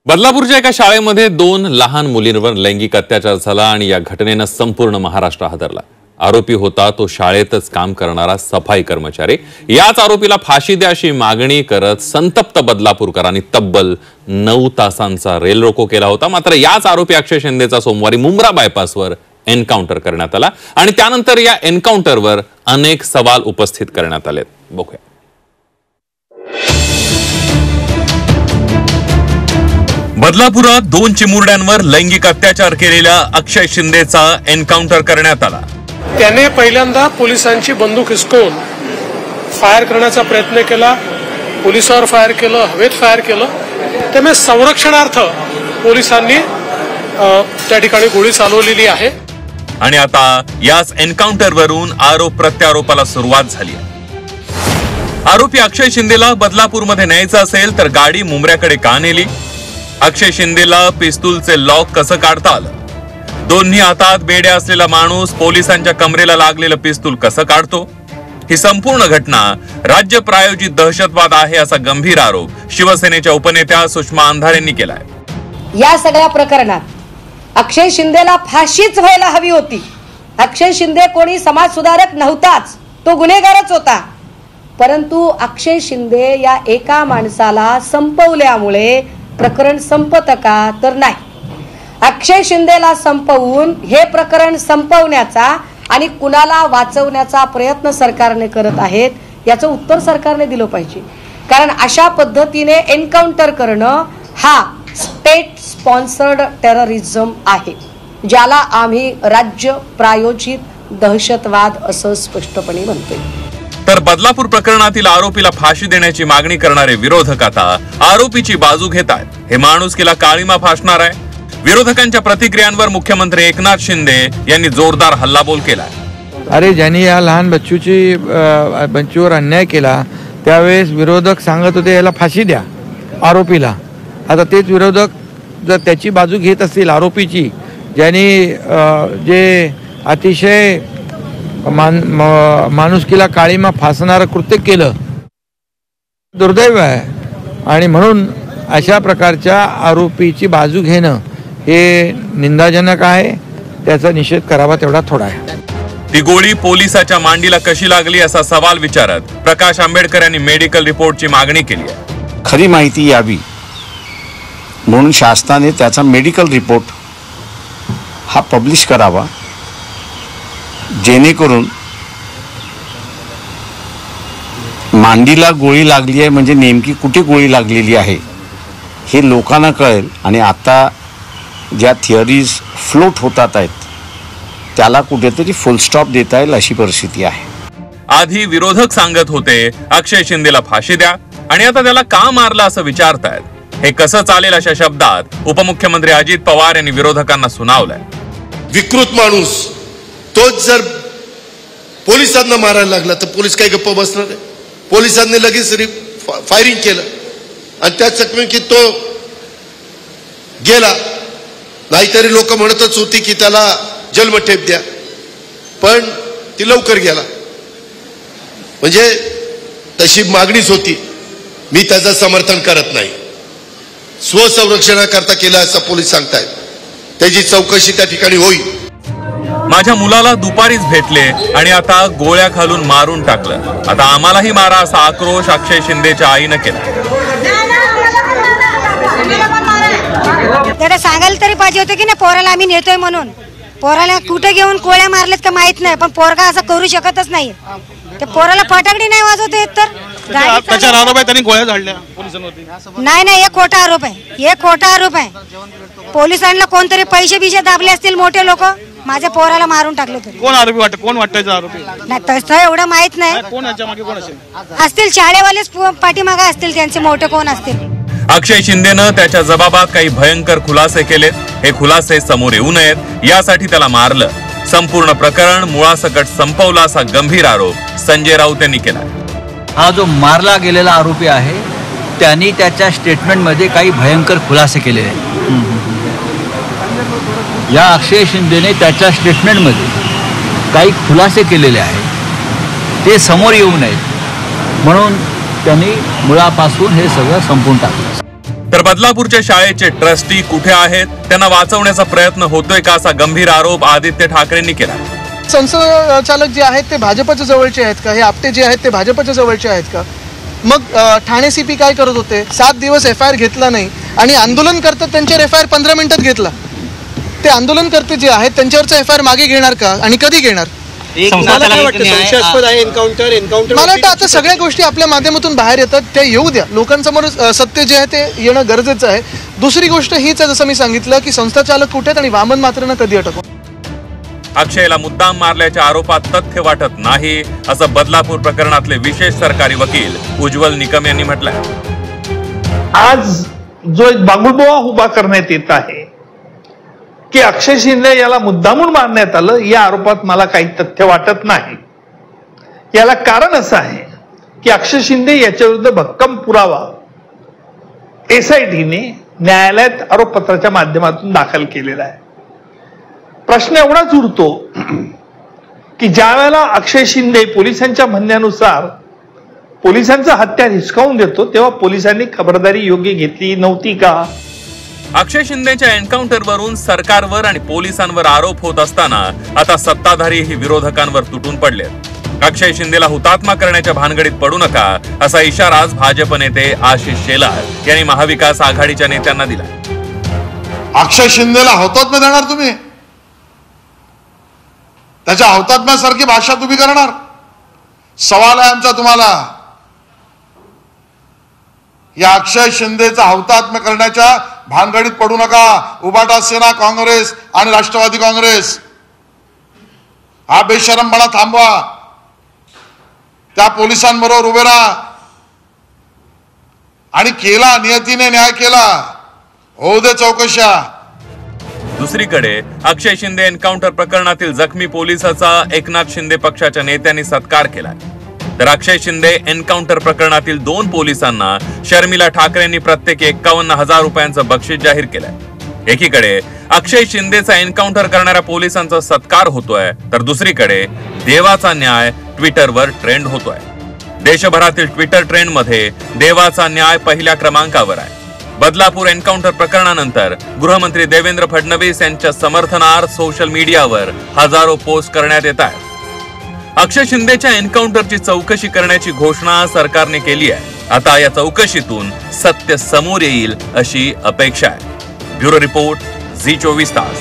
बदलापूरच्या एका शाळेमध्ये 2 लहान मुलींवर लैंगिक अत्याचार झाला आणि या घटनेने संपूर्ण महाराष्ट्र हादरला। आरोपी होता तो शाळेतच काम करणारा सफाई कर्मचारी। याच आरोपीला फाशी द्या अशी मागणी करत संतप्त बदलापूरकरांनी तब्बल 9 तासांचा रेल रोको केला होता। मात्र याच आरोपी अक्षय शिंदेचा सोमवारी मुंब्रा बायपासवर एन्काउंटर करण्यात आला आणि त्यानंतर या एन्काउंटरवर अनेक सवाल उपस्थित करण्यात आले। बघूया। बदलापुरात 2 चिमुरड्यांवर लैंगिक अत्याचार केलेल्या अक्षय शिंदेचा एन्काउंटर करण्यात आला। त्याने पहिल्यांदा पोलिसांची बंदूक हिसकून फायर करण्याचा प्रयत्न केला, पोलिसांवर फायर केलं, हवेत फायर केलं। त्यामुळे संरक्षणार्थ पोलिसांनी त्या ठिकाणी गोळी चालवलेली आहे आणि आता याच एन्काउंटरवरून आरोप प्रत्यारोपाला सुरुवात झाली आहे। आरोपी अक्षय शिंदेला बदलापूरमध्ये न्यायचं असेल तर गाडी मुंब्र्याकडे का नेली? अक्षय शिंदेला पिस्तूलचे लॉक कसं काढता आलं? दोन्ही हातात बेड्या असलेला माणूस पोलिसांच्या कमरेला लागलेलं पिस्तूल कसं काढतो? ही संपूर्ण घटना राज्य प्रायोजित दहशतवाद आहे असा गंभीर आरोप शिवसेनेच्या उपनेत्या सुषमा अंधारे यांनी केलाय। या सगळ्या प्रकरणात अक्षय शिंदेला फाशीच व्हायला हवी होती। अक्षय शिंदे कोणी समाज सुधारक नव्हताच, तो गुन्हेगारच होता। परंतु अक्षय शिंदे या एका माणसाला संपवल्यामुळे प्रकरण संपत का? तर नाही। अक्षय शिंदेला संपवून हे प्रकरण संपवण्याचा आणि कुणाला वाचवण्याचा प्रयत्न सरकारने करत आहेत, याचं उत्तर सरकारने दिलं पाहिजे। कारण अशा पद्धतीने एन्काउंटर करणं हा स्टेट स्पॉन्सर्ड टेररिझम आहे, ज्याला आम्ही राज्य प्रायोजित दहशतवाद असं स्पष्टपणे म्हणतोय। तर बदलापूर प्रकरणातील आरोपीला फाशी देण्याची मागणी करणारे विरोधक आता आरोपीची बाजू घेत आहेत। हे माणुसकीला काळीमा फासणार आहे। विरोधकांच्या प्रतिक्रियांवर मुख्यमंत्री एकनाथ शिंदे यांनी जोरदार हल्लाबोल केलाय। अरे ज्यांनी या लहान बच्चूवर अन्याय केला त्यावेळेस विरोधक सांगत होते याला फाशी द्या आरोपीला। आता तेच विरोधक जर त्याची बाजू घेत असतील आरोपीची, ज्यांनी जे अतिशय माणुसकीला काळीमा फासणारं कृत्य केलं, दुर्दैव आहे। आणि म्हणून अशा प्रकारच्या आरोपीची बाजू घेणं हे निंदाजनक आहे, त्याचा निषेध करावा तेवढा थोडा आहे। ती गोळी पोलिसाच्या मांडीला कशी लागली असा सवाल विचारत प्रकाश आंबेडकर यांनी मेडिकल रिपोर्टची मागणी केली आहे। खरी माहिती यावी म्हणून शासनाने त्याचा मेडिकल रिपोर्ट हा पब्लिश करावा, जेणेकरून मांडीला गोळी लागली आहे म्हणजे नेमकी कुठे गोळी लागलेली आहे हे लोकांना कळेल आणि आता ज्या थिअरीज फ्लोट होतात आहेत त्याला कुठेतरी फुल स्टॉप देता येईल अशी परिस्थिती आहे। आधी विरोधक सांगत होते अक्षय शिंदेला फाशी द्या आणि आता त्याला का मारलं असं विचारतायत। हे कसं चालेल अशा शब्दात उपमुख्यमंत्री अजित पवार यांनी विरोधकांना सुनावलंय। विकृत माणूस तोच जर पोलिसांना मारायला लागला तर पोलीस काय गप्प बसणार आहे? पोलिसांनी लगेच फायरिंग केलं आणि त्या चकमकीत तो गेला। नाहीतरी लोक म्हणतच होती की त्याला जन्मठेप द्या, पण ती लवकर गेला। म्हणजे तशी मागणीच होती। मी त्याचं समर्थन करत नाही। स्वसंरक्षणाकरता केला असं पोलीस सांगतायत, त्याची चौकशी त्या ठिकाणी होईल। माझ्या मुलाला दुपारीच भेटले आणि आता गोळ्या घालून मारून टाकलं, आता आम्हालाही मारा असा आक्रोश अक्षय शिंदेच्या आईनं केला। त्याला सांगायला तरी पाहिजे होतं की नाही पोराला आम्ही नेतोय म्हणून। पोराला कुठे घेऊन गोळ्या मारलेत का माहित नाही, पण पोरगा असं करू शकतच नाही। ते पोराला फटाकडी नाही वाजवता येत तर त्याच्यावर आरोप आहे त्यांनी गोळ्या झाडल्या पोलिसांवरती। नाही, हे खोटा आरोप आहे, हे खोटा आरोप आहे। पोलिसांना कोणतरी पैसे बिशे दाबले असतील मोठे लोक, माझ्या पोराला मारून टाकले तरी। कोण आरोपी वाटत? कोण वाटतं आरोपी? नाही तसं एवढं माहित नाही। कोण याच्या मागे कोण असेल? असतील शाळेवालेच पाठीमागे असतील, त्यांचे मोठे कोण असतील। अक्षय शिंदेनं त्याच्या जबाबात काही भयंकर खुलासे केलेत। हे खुलासे समोर येऊ नयेत यासाठी त्याला मारलं। संपूर्ण प्रकरण मुळासकट संपवलं असा गंभीर आरोप संजय राऊत यांनी केला। हा जो मारला गेलेला आरोपी आहे त्यांनी त्याच्या स्टेटमेंटमध्ये काही भयंकर खुलासे केलेले आहेत। या अक्षय शिंदेने त्याच्या स्टेटमेंटमध्ये काही खुलासे केलेले आहेत, ते समोर येऊ नयेत म्हणून त्यांनी मुळापासून हे सगळं संपून टाकलं। तर बदलापूरच्या शाळेचे ट्रस्टी कुठे आहेत, त्यांना वाचवण्याचा प्रयत्न होतोय का, असा गंभीर आरोप आदित्य ठाकरेंनी केला. संचालक जे आहेत ते भाजपच्या जवळचे आहेत का? हे आपटे जे आहेत ते भाजपच्या जवळचे आहेत का? मग ठाणे सीपी काय करत होते? 7 दिवस FIR घेतला नाही आणि आंदोलन करतात त्यांच्यावर FIR 15 मिनिटात घेतला. ते आंदोलनकर्ते जे आहेत त्यांच्यावरचं FIR मागे घेणार का आणि कधी घेणार? मला वाटतं आता सगळ्या गोष्टी आपल्या माध्यमातून बाहेर येतात, त्या येऊ द्या. लोकांसमोर सत्य जे आहे ते येणं गरजेचं आहे. दुसरी गोष्ट हीच आहे, जसं मी सांगितलं की संस्थाचालक कुठे आहेत आणि वामन मात्रेंना कधी अटकवू. अक्षयला मुद्दाम मारल्याच्या आरोपात तथ्य वाटत नाही, असं बदलापूर प्रकरणातले विशेष सरकारी वकील उज्ज्वल निकम यांनी म्हटलंय. आज जो एक बांगुलबुवा उभा करण्यात येत आहे की अक्षय शिंदे याला मुद्दामून मारण्यात आलं, या आरोपात मला काही तथ्य वाटत नाही. याला कारण असं आहे की अक्षय शिंदे याच्या विरुद्ध भक्कम पुरावा SITने न्यायालयात आरोपपत्राच्या माध्यमातून दाखल केलेला आहे. प्रश्न एवढाच उरतो की ज्या वेळेला अक्षय शिंदे पोलिसांच्या म्हणण्यानुसार पोलिसांचा हत्यार हिसकावून देतो, तेव्हा पोलिसांनी खबरदारी योग्य घेतली नव्हती का? अक्षय शिंदेच्या एन्काउंटरवरून सरकारवर आणि पोलिसांवर आरोप होत असताना आता सत्ताधारीही विरोधकांवर तुटून पडले. अक्षय शिंदेला हुतात्मा करण्याच्या भानगडीत पडू नका, असा इशारा आज भाजप नेते आशिष शेलार यांनी महाविकास आघाडीच्या नेत्यांना दिला. अक्षय शिंदेला हुतात्मा देणार तुम्ही? त्याच्या हुतात्म्यासारखी भाषा तुम्ही करणार? सवाल आहे आमचा तुम्हाला. या अक्षय शिंदेचा हुतात्मा करण्याच्या भानगडीत पडू नका. उबाटा सेना, काँग्रेस आणि राष्ट्रवादी काँग्रेस हा बेशरमपणा थांबवा. त्या पोलिसांबरोबर उभे राहा आणि केला, नियतीने न्याय केला, होऊ दे चौकशा. दुसरीकडे अक्षय शिंदे एन्काउंटर प्रकरणातील जखमी पोलिसाचा एकनाथ शिंदे पक्षाच्या नेत्यांनी सत्कार केला. तर अक्षय शिंदे एन्काउंटर प्रकरणातील 2 पोलिसांना शर्मिला ठाकरेंनी प्रत्येकी 51,000 रुपयांचं बक्षीस जाहीर केलंय. एकीकडे अक्षय शिंदेचा एन्काउंटर करणाऱ्या पोलिसांचा सत्कार होतोय, तर दुसरीकडे देवाचा न्याय ट्विटरवर ट्रेंड होतोय. देशभरातील ट्विटर ट्रेंडमध्ये देवाचा न्याय पहिल्या क्रमांकावर आहे. बदलापूर एन्काउंटर प्रकरणानंतर गृहमंत्री देवेंद्र फडणवीस यांच्या समर्थनार्थ सोशल मीडियावर हजारो पोस्ट करण्यात येत आहेत. अक्षय शिंदेच्या एन्काउंटरची चौकशी करण्याची घोषणा सरकारने केली आहे. आता या चौकशीतून सत्य समोर येईल अशी अपेक्षा आहे. ब्युरो रिपोर्ट, झी 24 तास.